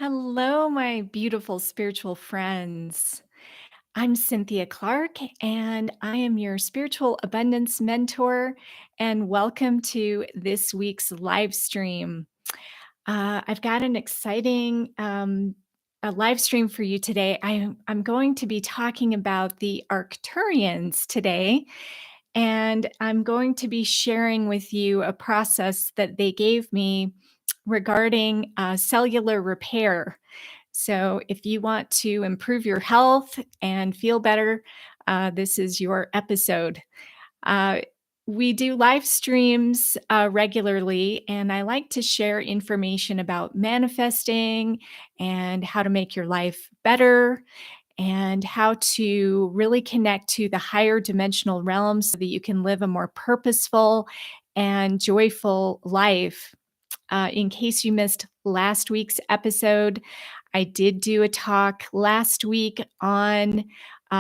Hello, my beautiful spiritual friends. I'm Cynthia Clark, and I am your spiritual abundance mentor. And welcome to this week's live stream. I've got an exciting a live stream for you today. I'm going to be talking about the Arcturians today, and I'm going to be sharing with you a process that they gave me regarding cellular repair. So, if you want to improve your health and feel better, this is your episode. Uh, we do live streams regularly, and I like to share information about manifesting and how to make your life better and how to really connect to the higher dimensional realms so that you can live a more purposeful and joyful life. In case you missed last week's episode, I did do a talk last week on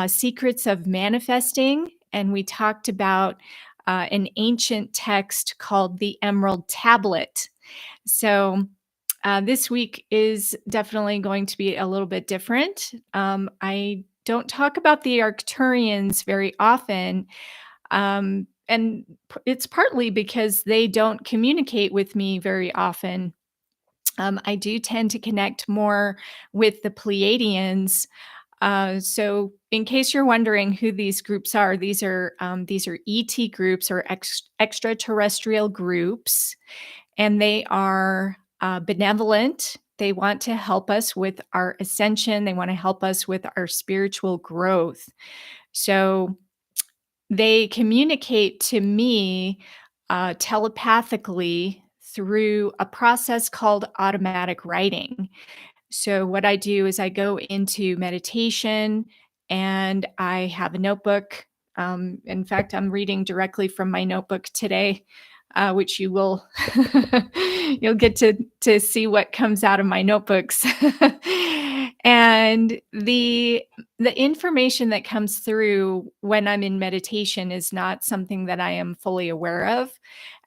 secrets of manifesting, and we talked about an ancient text called the Emerald Tablet. So, this week is definitely going to be a little bit different. I don't talk about the Arcturians very often, and it's partly because they don't communicate with me very often. I do tend to connect more with the Pleiadians. So, in case you're wondering who these groups are, these are ET groups or extraterrestrial groups, and they are benevolent. They want to help us with our ascension. They want to help us with our spiritual growth. So they communicate to me telepathically through a process called automatic writing. So, what I do is I go into meditation and I have a notebook. In fact, I'm reading directly from my notebook today, which you will you'll get to see what comes out of my notebooks. And the information that comes through when I'm in meditation is not something that I am fully aware of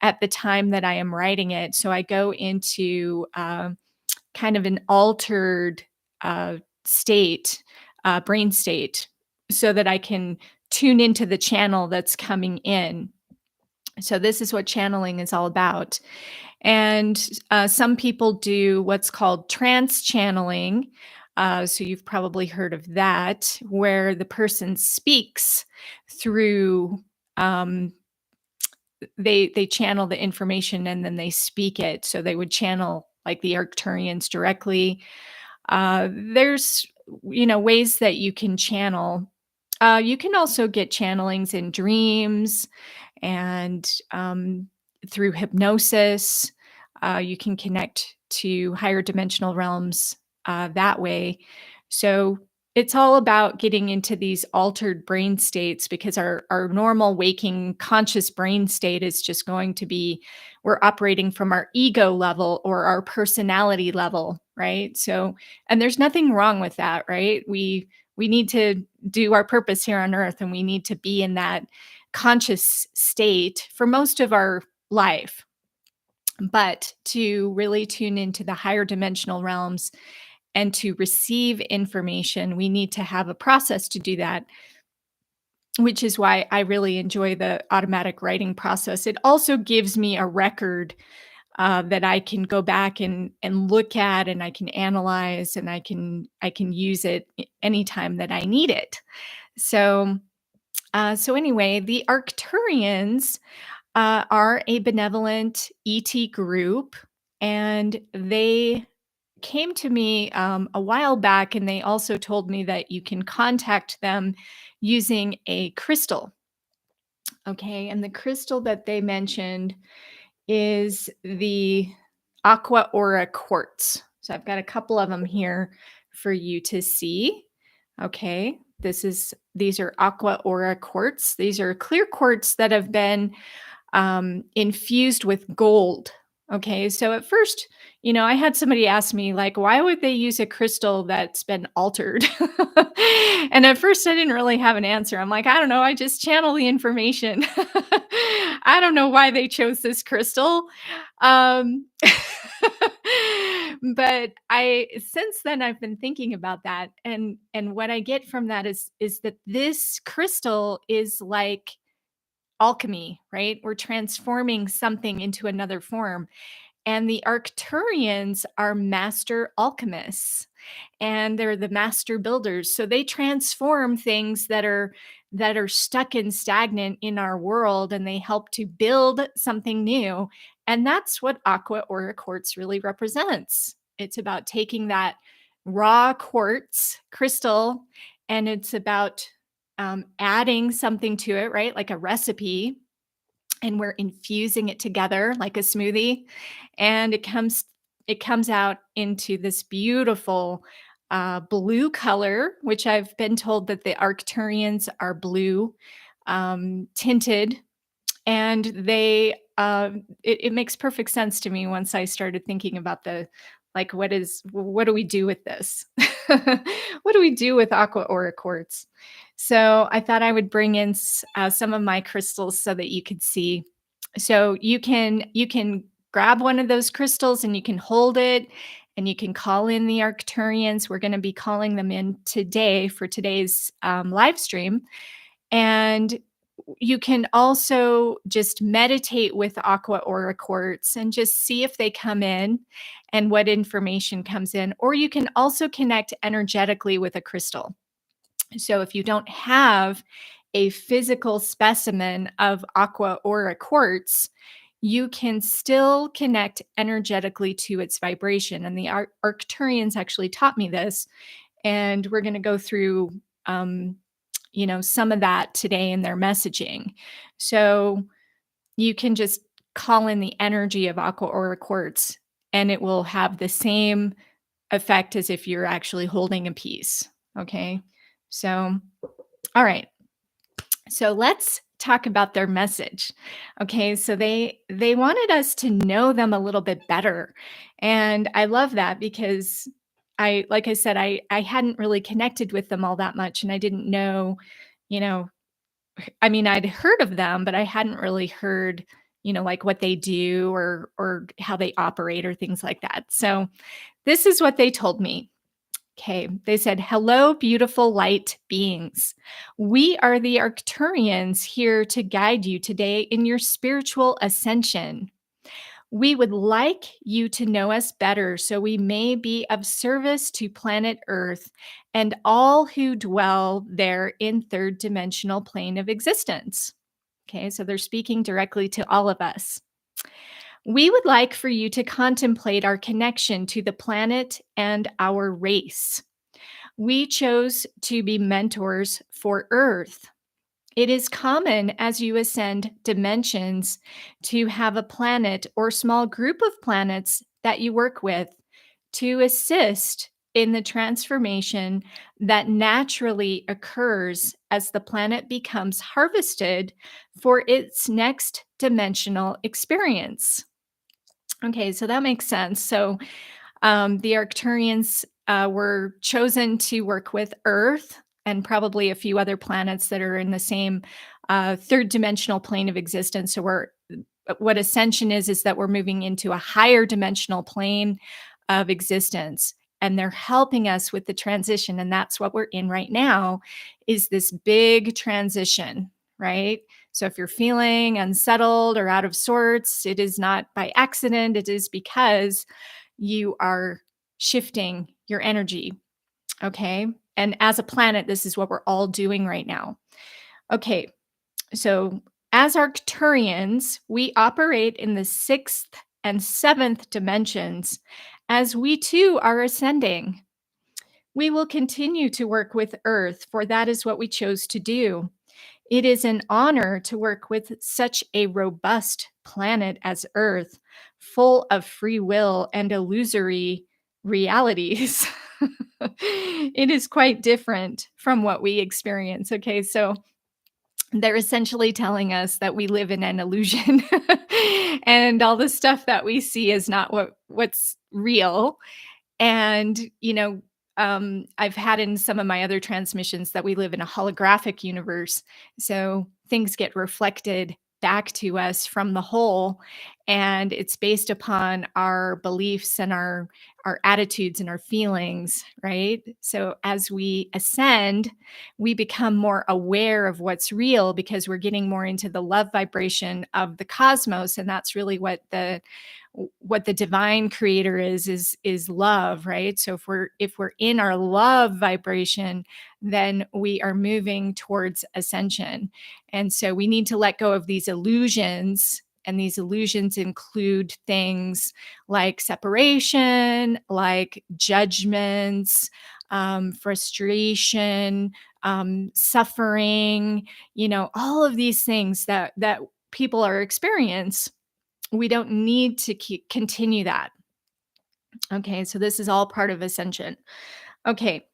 at the time that I am writing it. So I go into kind of an altered state, brain state, so that I can tune into the channel that's coming in. So, this is what channeling is all about. And some people do what's called trance channeling. So, you've probably heard of that, where the person speaks through. They channel the information and then they speak it. So they would channel like the Arcturians directly. There's ways that you can channel. You can also get channelings in dreams and through hypnosis. You can connect to higher dimensional realms that way. So it's all about getting into these altered brain states because our normal waking conscious brain state is just going to be we're operating from our ego level or our personality level, right? So, and there's nothing wrong with that, right? We need to do our purpose here on earth and we need to be in that conscious state for most of our life. But to really tune into the higher dimensional realms and to receive information, we need to have a process to do that, which is why I really enjoy the automatic writing process. It also gives me a record that I can go back and look at, and I can analyze, and I can use it anytime that I need it. So so anyway, the Arcturians are a benevolent ET group, and they came to me a while back, and they also told me that you can contact them using a crystal. Okay, and the crystal that they mentioned is the aqua aura quartz. So I've got a couple of them here for you to see. Okay, these are aqua aura quartz. These are clear quartz that have been infused with gold. Okay, so at first, I had somebody ask me, like, why would they use a crystal that's been altered? And at first, I didn't really have an answer. I'm like, I don't know. I just channel the information. I don't know why they chose this crystal. Um, But I since then I've been thinking about that, and what I get from that is that this crystal is like alchemy, right? We're transforming something into another form. And the Arcturians are master alchemists and they're the master builders. So they transform things that are stuck and stagnant in our world and they help to build something new. And that's what aqua aura quartz really represents. It's about taking that raw quartz crystal and it's about adding something to it, right? Like a recipe, and we're infusing it together like a smoothie, and it comes out into this beautiful blue color, which I've been told that the Arcturians are blue tinted, and it makes perfect sense to me once I started thinking about the like what do we do with this? What do we do with aqua aura quartz? So I thought I would bring in some of my crystals so that you could see. So you can grab one of those crystals and you can hold it and you can call in the Arcturians. We're going to be calling them in today for today's live stream. And you can also just meditate with aqua aura quartz and just see if they come in and what information comes in. Or you can also connect energetically with a crystal. So if you don't have a physical specimen of aqua aura quartz, you can still connect energetically to its vibration. And the Arcturians actually taught me this. And we're going to go through some of that today in their messaging. So you can just call in the energy of aqua aura quartz and it will have the same effect as if you're actually holding a piece. Okay. So, all right. So let's talk about their message. Okay. So they wanted us to know them a little bit better. And I love that because like I said, I hadn't really connected with them all that much and I didn't know, you know, I mean, I'd heard of them, but I hadn't really heard, like what they do or how they operate or things like that. So this is what they told me. Okay, they said, "Hello, beautiful light beings. We are the Arcturians here to guide you today in your spiritual ascension. We would like you to know us better so we may be of service to planet Earth and all who dwell there in third dimensional plane of existence." Okay, so they're speaking directly to all of us. "We would like for you to contemplate our connection to the planet and our race. We chose to be mentors for Earth. It is common as you ascend dimensions to have a planet or small group of planets that you work with to assist in the transformation that naturally occurs as the planet becomes harvested for its next dimensional experience." Okay, so that makes sense. So the Arcturians were chosen to work with Earth and probably a few other planets that are in the same third dimensional plane of existence. So what Ascension is that we're moving into a higher dimensional plane of existence. And they're helping us with the transition. And that's what we're in right now is this big transition, right? So if you're feeling unsettled or out of sorts, it is not by accident. It is because you are shifting your energy. Okay. And as a planet, this is what we're all doing right now. Okay. So as Arcturians, we operate in the sixth and seventh dimensions as we too are ascending. We will continue to work with Earth, for that is what we chose to do. It is an honor to work with such a robust planet as Earth, full of free will and illusory realities. It is quite different from what we experience. Okay, so they're essentially telling us that we live in an illusion and all the stuff that we see is not what's real. And, I've had in some of my other transmissions that we live in a holographic universe. So things get reflected back to us from the whole, and it's based upon our beliefs and our attitudes and our feelings, right? So as we ascend, we become more aware of what's real because we're getting more into the love vibration of the cosmos, and that's really what the divine creator is love, right? So if we're in our love vibration, then we are moving towards ascension. And so we need to let go of these illusions, and these illusions include things like separation, like judgments, frustration, suffering, all of these things that people are experience. We don't need to continue that. Okay, so this is all part of ascension. Okay,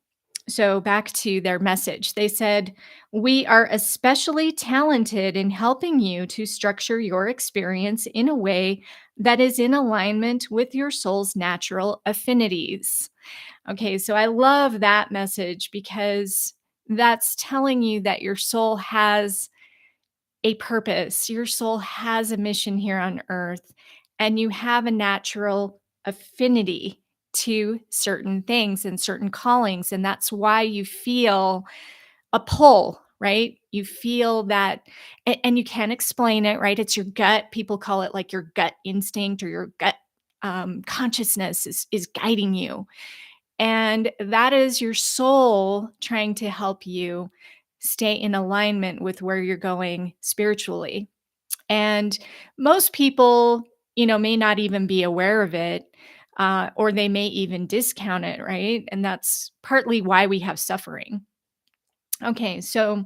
so back to their message. They said, "We are especially talented in helping you to structure your experience in a way that is in alignment with your soul's natural affinities." Okay, so I love that message because that's telling you that your soul has a purpose. Your soul has a mission here on earth, and you have a natural affinity to certain things and certain callings. And that's why you feel a pull, right? You feel that, and you can't explain it, right? It's your gut. People call it like your gut instinct or your gut consciousness is guiding you. And that is your soul trying to help you stay in alignment with where you're going spiritually. And most people, may not even be aware of it, or they may even discount it, right? And that's partly why we have suffering. Okay, so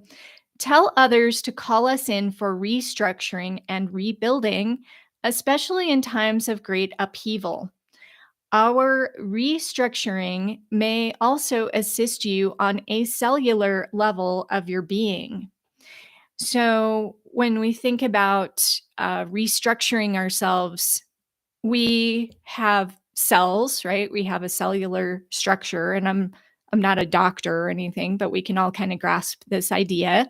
tell others to call us in for restructuring and rebuilding, especially in times of great upheaval. Our restructuring may also assist you on a cellular level of your being. So, when we think about restructuring ourselves, we have cells, right? We have a cellular structure, and I'm not a doctor or anything, but we can all kind of grasp this idea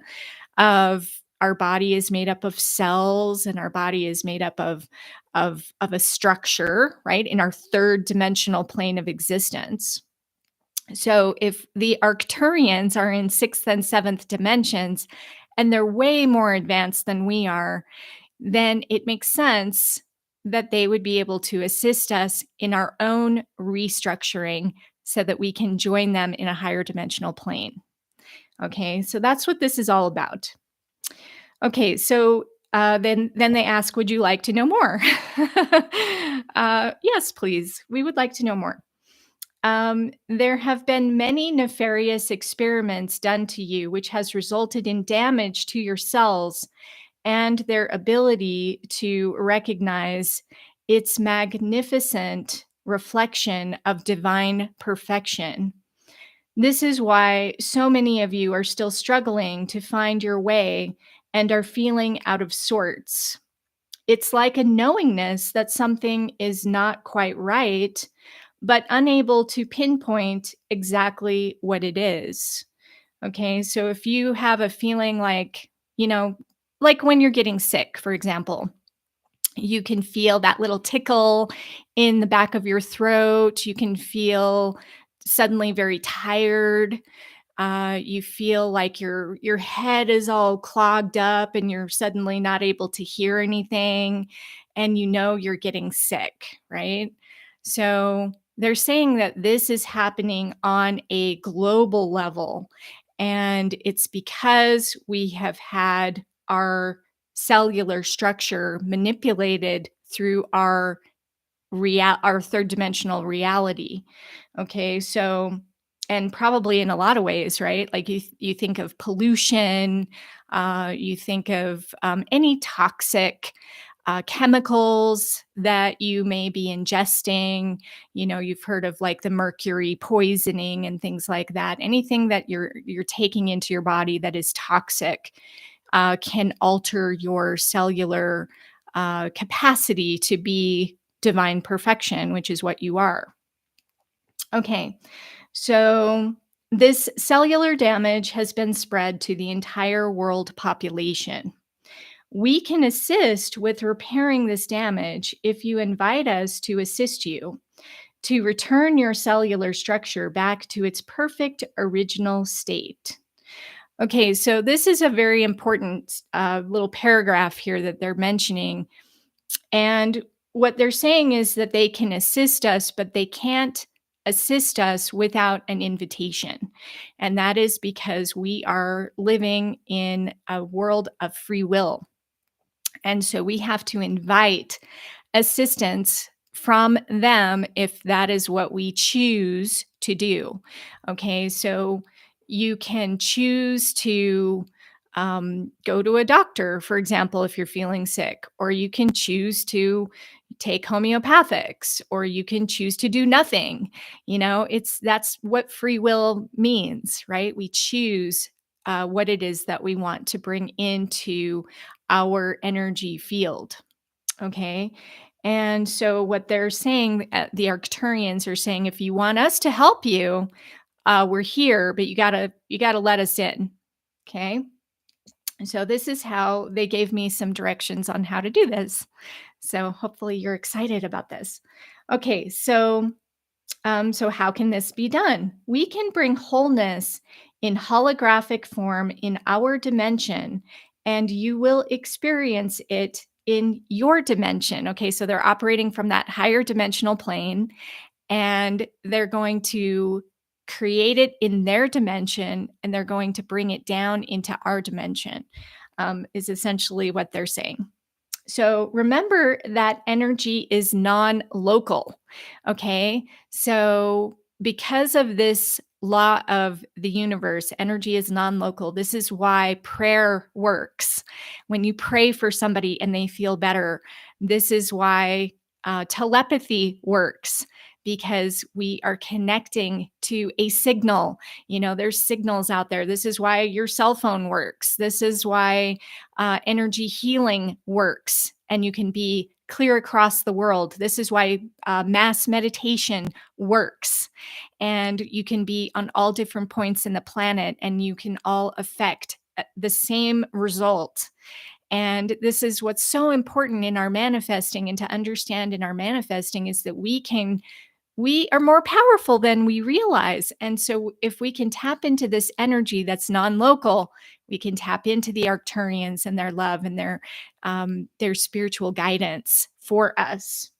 of our body is made up of cells, and our body is made up of a structure, right, in our third dimensional plane of existence. So if the Arcturians are in sixth and seventh dimensions, and they're way more advanced than we are, then it makes sense that they would be able to assist us in our own restructuring so that we can join them in a higher dimensional plane. Okay, so that's what this is all about. Okay, so then they ask, "Would you like to know more?" Yes, please. We would like to know more. There have been many nefarious experiments done to you, which has resulted in damage to your cells and their ability to recognize its magnificent reflection of divine perfection. This is why so many of you are still struggling to find your way and are feeling out of sorts. It's like a knowingness that something is not quite right, but unable to pinpoint exactly what it is. Okay, so if you have a feeling like, like when you're getting sick, for example, you can feel that little tickle in the back of your throat. You can feel suddenly very tired. You feel like your head is all clogged up and you're suddenly not able to hear anything, and you're getting sick, right? So they're saying that this is happening on a global level, and it's because we have had our cellular structure manipulated through our third dimensional reality. Okay, so, and probably in a lot of ways, right? Like you think of pollution, you think of any toxic chemicals that you may be ingesting. You've heard of like the mercury poisoning and things like that. Anything that you're taking into your body that is toxic can alter your cellular capacity to be divine perfection, which is what you are. Okay, so this cellular damage has been spread to the entire world population. We can assist with repairing this damage if you invite us to assist you to return your cellular structure back to its perfect original state. Okay, so this is a very important little paragraph here that they're mentioning. And what they're saying is that they can assist us, but they can't assist us without an invitation. And that is because we are living in a world of free will. And so we have to invite assistance from them if that is what we choose to do. Okay, so you can choose to go to a doctor, for example, if you're feeling sick, or you can choose to take homeopathics, or you can choose to do nothing. That's what free will means, right? We choose what it is that we want to bring into our energy field. Okay. And so what they're saying, the Arcturians are saying, if you want us to help you, we're here, but you gotta let us in. Okay. And so this is how they gave me some directions on how to do this. So hopefully you're excited about this. Okay, so how can this be done? We can bring wholeness in holographic form in our dimension, and you will experience it in your dimension. Okay, so they're operating from that higher dimensional plane, and they're going to create it in their dimension, and they're going to bring it down into our dimension, is essentially what they're saying. So remember that energy is non local. Okay. So because of this law of the universe, energy is non local. This is why prayer works. When you pray for somebody and they feel better, this is why telepathy works, because we are connecting to a signal. There's signals out there. This is why your cell phone works. This is why energy healing works, and you can be clear across the world. This is why mass meditation works, and you can be on all different points in the planet, and you can all affect the same result. And this is what's so important in our manifesting, and to understand in our manifesting is that we are more powerful than we realize. And so if we can tap into this energy that's non-local, we can tap into the Arcturians and their love and their spiritual guidance for us.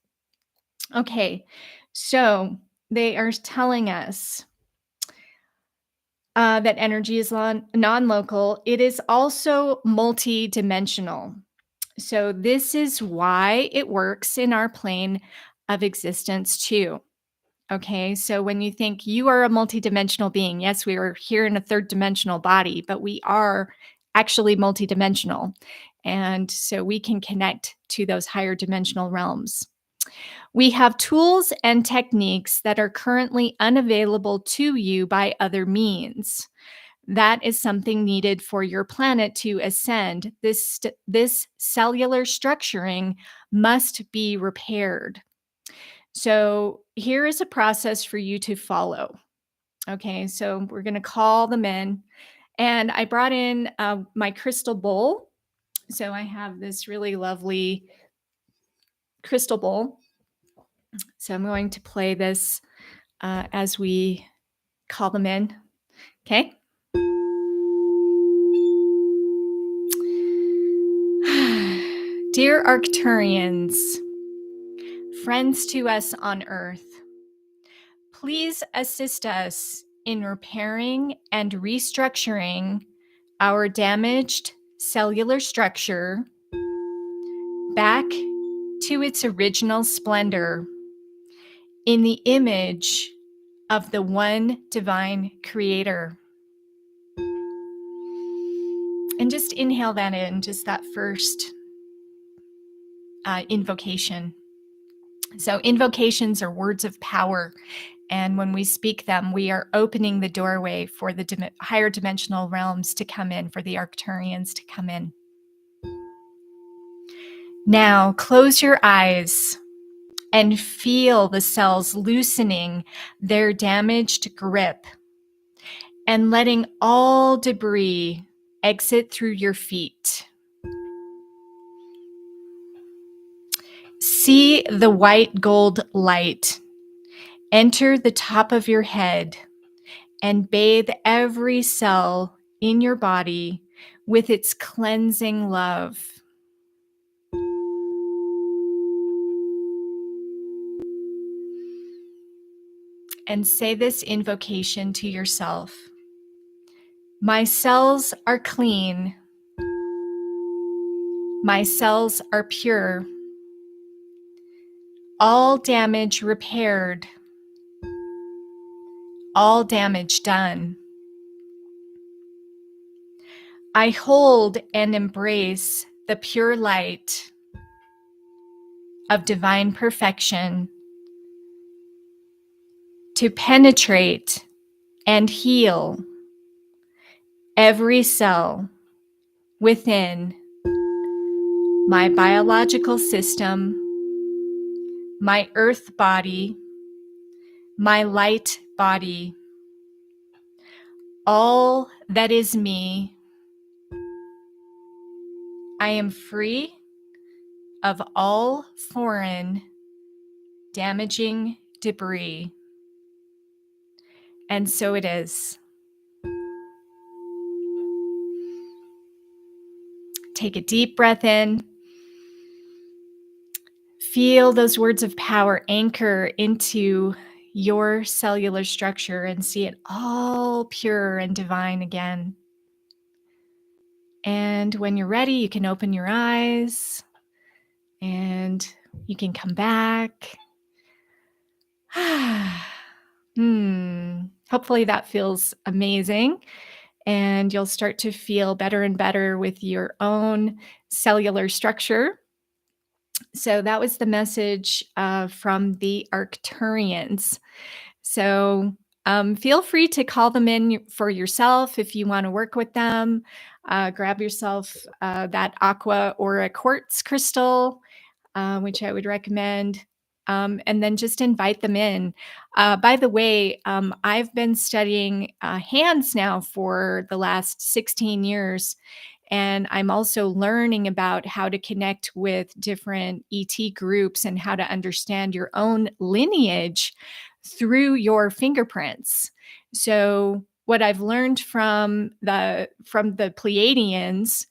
Okay, so they are telling us that energy is non-local. It is also multi-dimensional. So this is why it works in our plane of existence too. Okay, so when you think you are a multidimensional being, yes, we are here in a third dimensional body, but we are actually multidimensional. And so we can connect to those higher dimensional realms. We have tools and techniques that are currently unavailable to you by other means. That is something needed for your planet to ascend. This cellular structuring must be repaired. So here is a process for you to follow. Okay, so we're going to call them in. And I brought in my crystal bowl. So I have this really lovely crystal bowl. So I'm going to play this as we call them in. Okay. Dear Arcturians, friends to us on Earth, please assist us in repairing and restructuring our damaged cellular structure back to its original splendor in the image of the one divine creator. And just inhale that in, just that first invocation. So invocations are words of power. And when we speak them, we are opening the doorway for the higher dimensional realms to come in, for the Arcturians to come in. Now, close your eyes and feel the cells loosening their damaged grip and letting all debris exit through your feet. See the white gold light enter the top of your head and bathe every cell in your body with its cleansing love. And say this invocation to yourself. My cells are clean. My cells are pure. All damage repaired. All damage done. I hold and embrace the pure light of divine perfection to penetrate and heal every cell within my biological system, my earth body, my light body, all that is me. I am free of all foreign damaging debris. And so it is. Take a deep breath in. Feel those words of power anchor into your cellular structure and see it all pure and divine again. And when you're ready, you can open your eyes and you can come back. Hopefully that feels amazing. And you'll start to feel better and better with your own cellular structure. So that was the message from the Arcturians. So feel free to call them in for yourself if you want to work with them. Grab yourself that aqua or a quartz crystal, which I would recommend. And then just invite them in. By the way, I've been studying hands now for the last 16 years. And I'm also learning about how to connect with different ET groups and how to understand your own lineage through your fingerprints. So what I've learned from the Pleiadians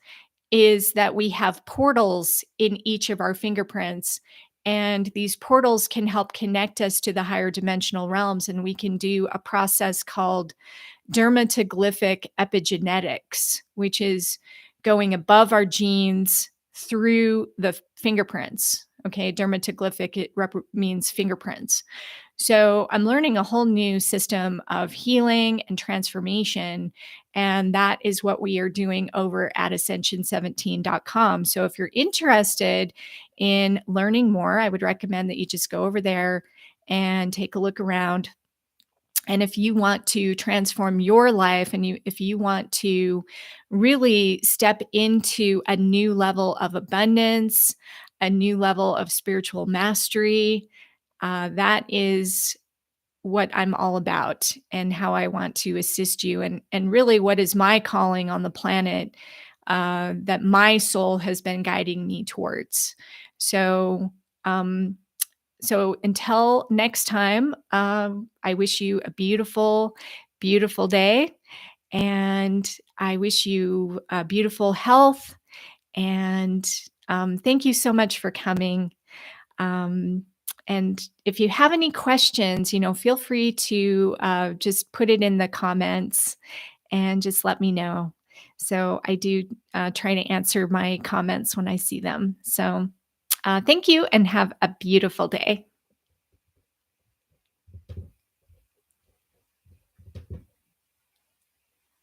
is that we have portals in each of our fingerprints. And these portals can help connect us to the higher dimensional realms. And we can do a process called dermatoglyphic epigenetics, which is going above our genes through the fingerprints. Okay, dermatoglyphic, it means fingerprints. So I'm learning a whole new system of healing and transformation. And that is what we are doing over at ascension17.com. So if you're interested in learning more, I would recommend that you just go over there and take a look around. And if you want to transform your life and if you want to really step into a new level of abundance, a new level of spiritual mastery, that is what I'm all about and how I want to assist you and really what is my calling on the planet that my soul has been guiding me towards. So, so until next time, I wish you a beautiful, beautiful day. And I wish you beautiful health. And thank you so much for coming. And if you have any questions, feel free to just put it in the comments and just let me know. So I do try to answer my comments when I see them. So thank you and have a beautiful day.